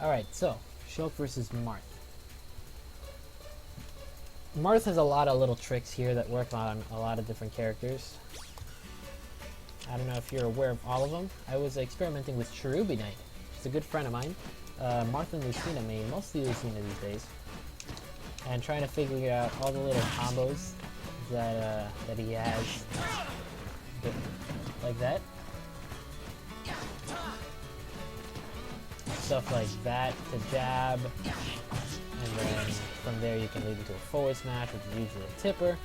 Alright, so, Shulk versus Marth. Marth has a lot of little tricks here that work on a lot of different characters. I don't know if you're aware of all of them. I was experimenting with Cherubi Knight. She's a good friend of mine. Marth and Lucina main, mostly Lucina these days. And trying to figure out all the little combos that he has. Like that. Stuff like that to jab. And then from there you can lead into a forward smash, which is usually a tipper.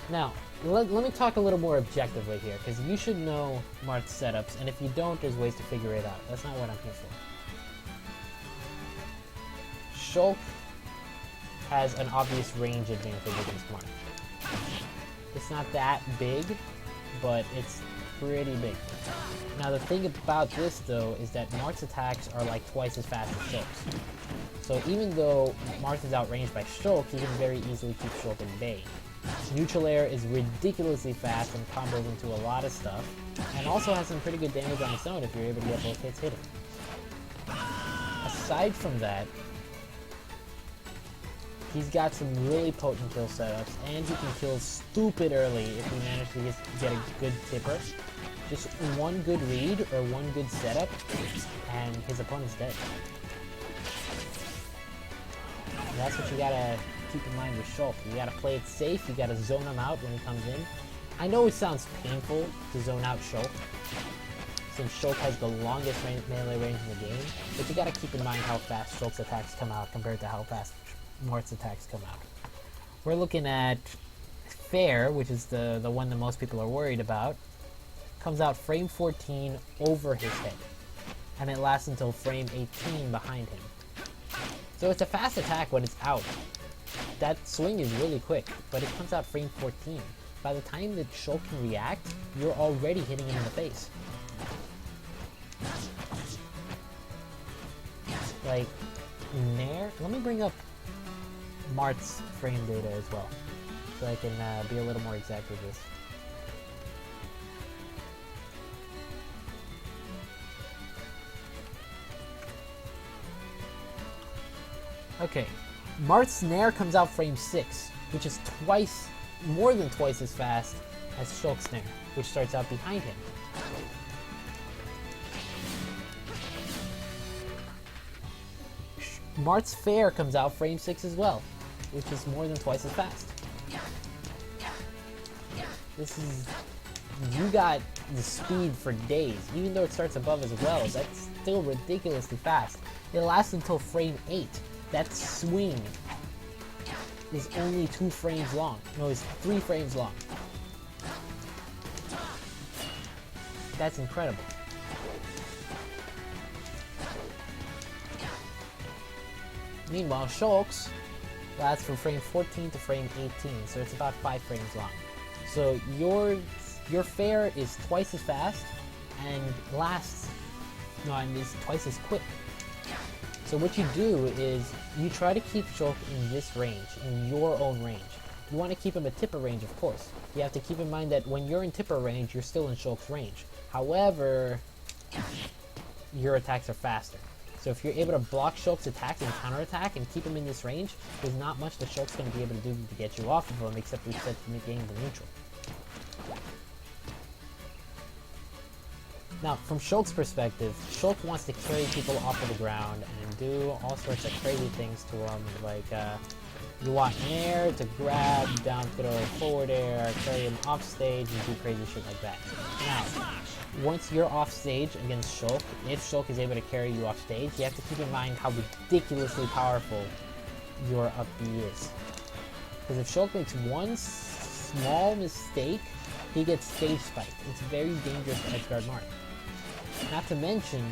Now, let me talk a little more objectively here, because you should know Marth's setups, and if you don't, there's ways to figure it out. That's not what I'm here for. Shulk has an obvious range advantage against Marth. It's not that big, but it's pretty big. Now the thing about this though is that Marth's attacks are like twice as fast as Shulk's. So even though Marth is outranged by Shulk, he can very easily keep Shulk in bay. Neutral air is ridiculously fast and combos into a lot of stuff, and also has some pretty good damage on its own if you're able to get both hits hitting. Aside from that, he's got some really potent kill setups, and he can kill stupid early if he manages to get a good tipper. Just one good read or one good setup, and his opponent's dead. And that's what you gotta keep in mind with Shulk. You gotta play it safe, you gotta zone him out when he comes in. I know it sounds painful to zone out Shulk, since Shulk has the longest melee range in the game, but you gotta keep in mind how fast Shulk's attacks come out compared to how fast Marth's attacks come out. We're looking at Fair, which is the one that most people are worried about. Comes out frame 14 over his head, and it lasts until frame 18 behind him. So it's a fast attack when it's out. That swing is really quick, but it comes out frame 14. By the time that Shulk can react, you're already hitting him in the face. Like, Nair, let me bring up Marth's frame data as well, so I can be a little more exact with this. Okay, Marth's Nair comes out frame 6, which is more than twice as fast as Shulk's Nair, which starts out behind him. Marth's Fair comes out frame 6 as well, which is more than twice as fast. You got the speed for days. Even though it starts above as well, that's still ridiculously fast. It lasts until frame 8. That swing is only 2 frames long. No, it's 3 frames long. That's incredible. Meanwhile, Shulk's lasts from frame 14 to frame 18, so it's about 5 frames long. So your Fair is twice as fast and is twice as quick. So what you do is you try to keep Shulk in this range, in your own range. You want to keep him at tipper range, of course. You have to keep in mind that when you're in tipper range, you're still in Shulk's range. However, your attacks are faster. So if you're able to block Shulk's attacks and counterattack and keep him in this range, there's not much that Shulk's going to be able to do to get you off of him except reset the game to neutral. Now, from Shulk's perspective, Shulk wants to carry people off of the ground and do all sorts of crazy things to them, like you want air to grab, down throw, forward air, carry him off stage, and do crazy shit like that. Now, once you're off stage against Shulk, if Shulk is able to carry you off stage, you have to keep in mind how ridiculously powerful your up B is. Because if Shulk makes one small mistake, he gets stage spiked. It's very dangerous to edgeguard Marth. Not to mention,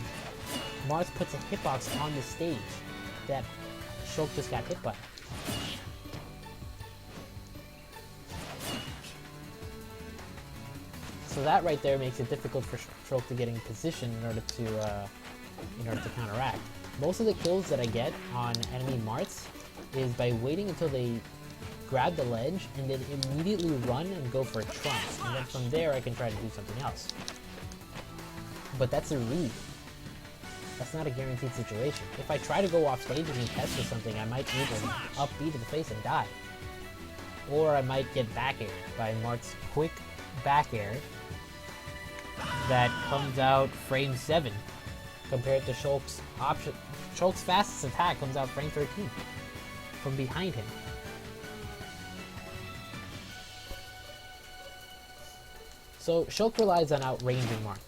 Marth puts a hitbox on the stage that Shulk just got hit by. So that right there makes it difficult for Shulk to get in position in order to counteract. Most of the kills that I get on enemy Marths is by waiting until they grab the ledge and then immediately run and go for a trump, and then from there I can try to do something else. But that's a read. A that's not a guaranteed situation. If I try to go off stage and test or something, I might either up B to the face and die. Or I might get back aired by Marth's quick back air that comes out frame 7 compared to Shulk's option. Shulk's fastest attack comes out frame 13 from behind him. So Shulk relies on outranging Marth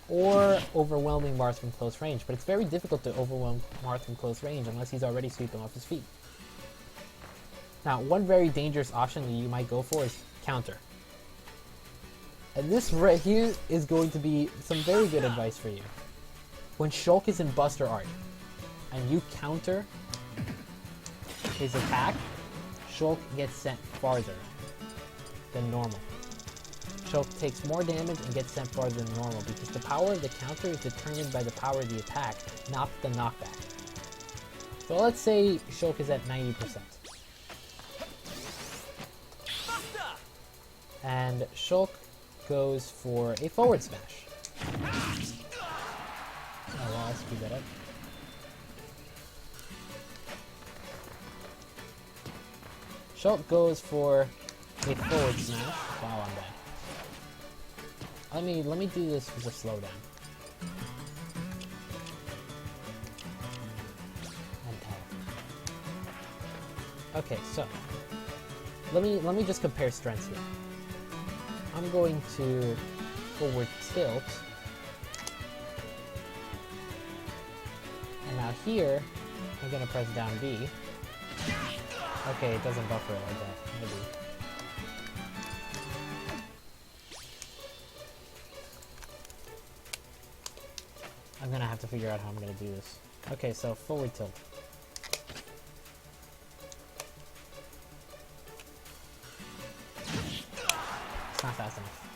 or overwhelming Marth from close range, but it's very difficult to overwhelm Marth from close range unless he's already sweeping off his feet. Now, one very dangerous option that you might go for is counter. And this right here is going to be some very good advice for you. When Shulk is in Buster Art and you counter his attack, Shulk gets sent farther than normal. Shulk takes more damage and gets sent farther than normal because the power of the counter is determined by the power of the attack, not the knockback. So let's say Shulk is at 90%. And Shulk goes for a forward smash. Oh well, I'll speed that up. Shulk goes for a forward smash. Wow, I'm bad. Let me do this with a slowdown. Okay, so let me just compare strengths here. I'm going to forward tilt. And now here, I'm gonna press down B. Okay, it doesn't buffer it like that. Maybe. I'm gonna have to figure out how I'm gonna do this. Okay, so forward tilt. It's not fast enough.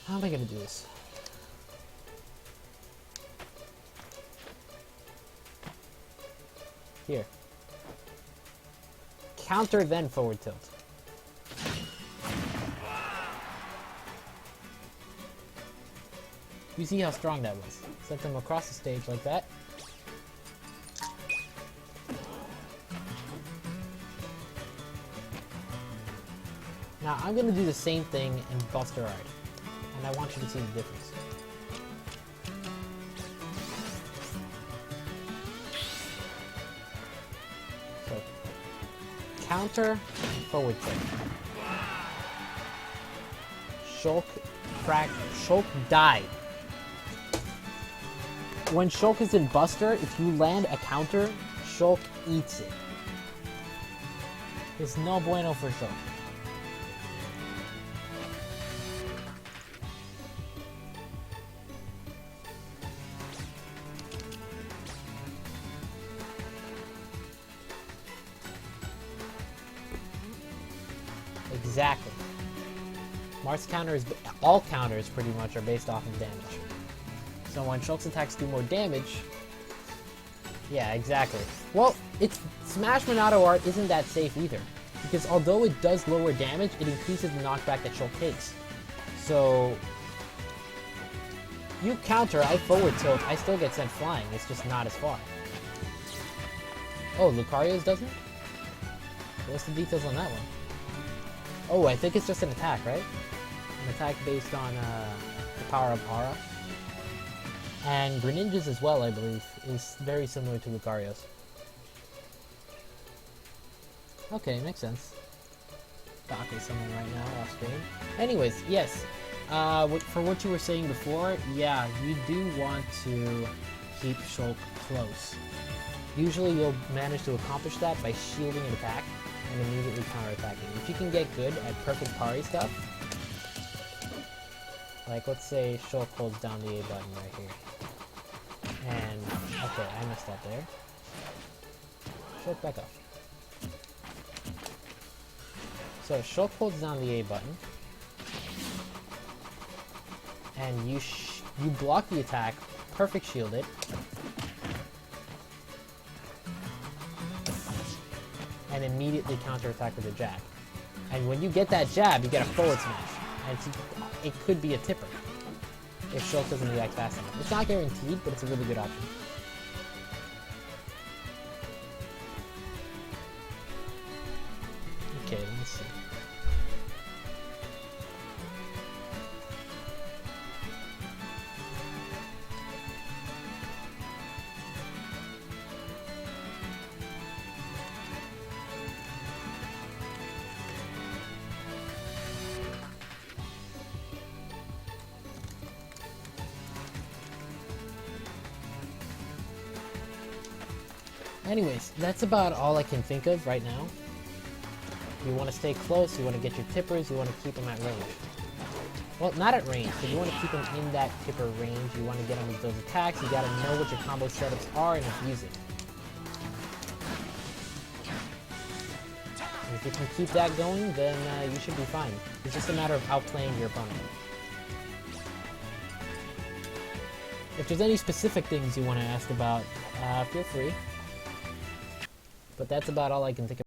How am I gonna do this? Here. Counter, then forward tilt. You see how strong that was. Sent them across the stage like that. Now I'm going to do the same thing in Buster Art. And I want you to see the difference. So, counter, forward tilt. Shulk died. When Shulk is in Buster, if you land a counter, Shulk eats it. It's no bueno for Shulk. Exactly. Marth's counters, all counters pretty much, are based off of damage. So when Shulk's attacks do more damage... Yeah, exactly. Well, Smash Monado Art isn't that safe either. Because although it does lower damage, it increases the knockback that Shulk takes. So... You counter, I forward tilt, I still get sent flying. It's just not as far. Oh, Lucario's doesn't? What's the details on that one? Oh, I think it's just an attack, right? An attack based on the power of Aura. And Greninja's as well, I believe, is very similar to Lucario's. Okay, makes sense. Talking to someone right now off screen. Anyways, yes. For what you were saying before, yeah, you do want to keep Shulk close. Usually you'll manage to accomplish that by shielding an attack and immediately counterattacking. If you can get good at perfect parry stuff, like let's say Shulk holds down the A button right here. And, okay, I messed up there. Shulk back up. So Shulk holds down the A button. And you block the attack, perfect shield it. And immediately counterattack with a jab. And when you get that jab, you get a forward smash. And it could be a tipper. if Shulk doesn't react fast enough. It's not guaranteed, but it's a really good option. Okay, let me see. Anyways, that's about all I can think of right now. You want to stay close, you want to get your tippers, you want to keep them at range. Well, not at range, but you want to keep them in that tipper range, you want to get them with those attacks, you gotta know what your combo setups are and abuse it. And if you can keep that going, then you should be fine. It's just a matter of outplaying your opponent. If there's any specific things you want to ask about, feel free. But that's about all I can think of.